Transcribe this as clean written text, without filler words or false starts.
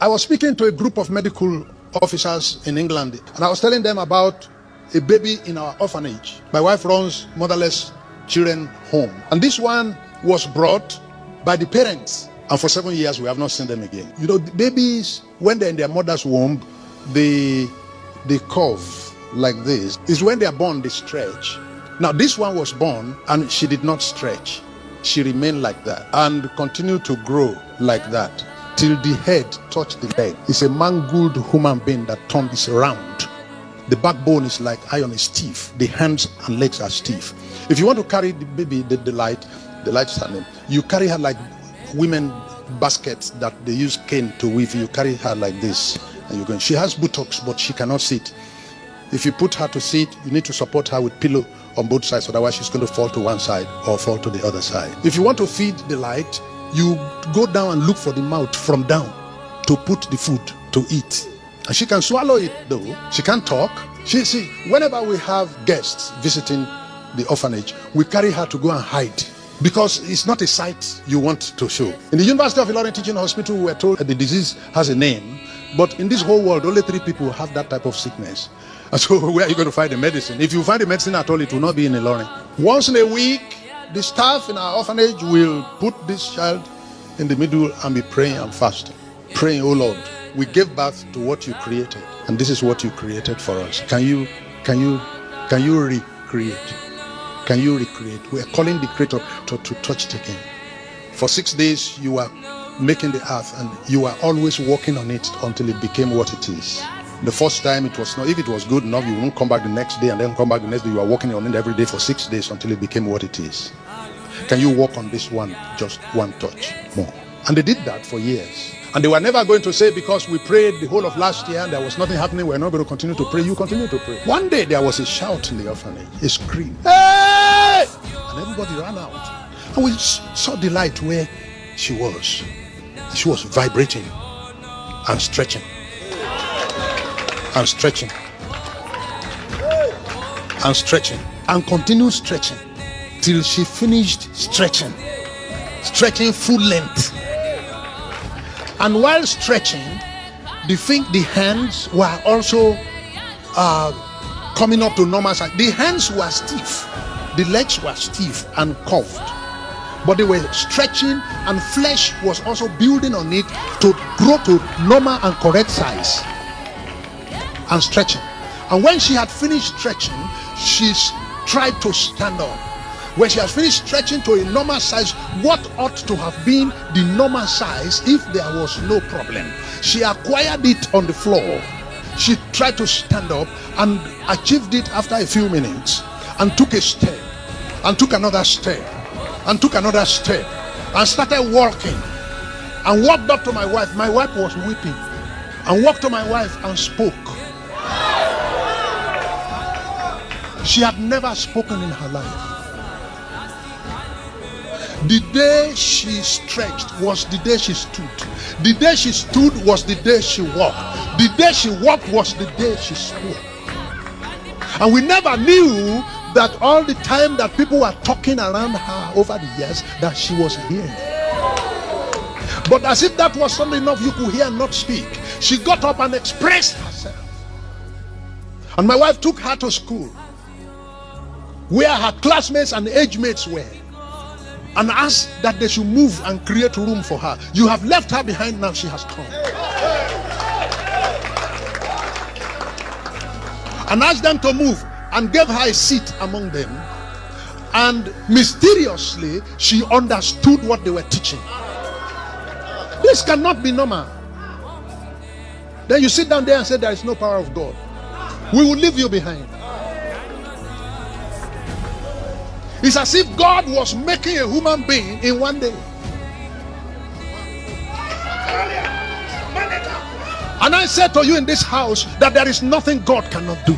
I was speaking to a group of medical officers in England, and I was telling them about a baby in our orphanage. My wife runs motherless children home, and this one was brought by the parents, and for 7 years we have not seen them again. You know, the babies, when they're in their mother's womb, they curve like this. Is when they are born, they stretch. Now this one was born and she did not stretch. She remained like that and continued to grow like that till the head touched the leg. It's a mangled human being that turned this around. The backbone is like iron, is stiff. The hands and legs are stiff. If you want to carry the baby, the light standing, you carry her like women baskets that they use cane to weave. You carry her like this and you're going. She has buttocks, but she cannot sit. If you put her to sit, you need to support her with pillow on both sides, otherwise she's going to fall to one side or fall to the other side. If you want to feed the light, you go down and look for the mouth from down to put the food to eat. And she can swallow it though. She can't talk. See, whenever we have guests visiting the orphanage, we carry her to go and hide because it's not a sight you want to show. In the University of Ilorin Teaching Hospital, we were told that the disease has a name, but in this whole world, only 3 people have that type of sickness. And so where are you going to find the medicine? If you find the medicine at all, it will not be in Ilorin. Once in a week, the staff in our orphanage will put this child in the middle and be praying and fasting. Praying, oh Lord, we gave birth to what you created, and this is what you created for us. Can you recreate? Can you recreate? We are calling the Creator to touch it again. For 6 days, you are making the earth, and you are always working on it until it became what it is. The first time it was not, if it was good enough, you won't come back the next day and then come back the next day. You are working on it every day for 6 days until it became what it is. Can you work on this one, just one touch more? And they did that for years. And they were never going to say, because we prayed the whole of last year and there was nothing happening, we're not going to continue to pray. You continue to pray. One day there was a shout in the orphanage, a scream, hey! And everybody ran out. And we saw the light where she was. She was vibrating and stretching. And stretching and stretching and continued stretching till she finished stretching full length. And while stretching, the hands were also coming up to normal size. The hands were stiff, the legs were stiff and curved, but they were stretching, and flesh was also building on it to grow to normal and correct size. And stretching. And when she had finished stretching, she tried to stand up. When she had finished stretching to a normal size, what ought to have been the normal size if there was no problem, she acquired it on the floor. She tried to stand up and achieved it after a few minutes, and took a step, and took another step, and took another step, and started walking, and walked up to my wife. My wife was weeping, and walked to my wife and spoke. She had never spoken in her life. The day she stretched was the day she stood. The day she stood was the day she walked. The day she walked was the day she spoke. And we never knew that all the time that people were talking around her over the years, that she was hearing. But as if that was something enough you could hear and not speak, she got up and expressed herself. And my wife took her to school, where her classmates and age mates were, and asked that they should move and create room for her. You have left her behind, now she has come. And asked them to move, and gave her a seat among them. And mysteriously, she understood what they were teaching. This cannot be normal. Then you sit down there and say there is no power of God. We will leave you behind. It's as if God was making a human being in one day. And I said to you in this house that there is nothing God cannot do.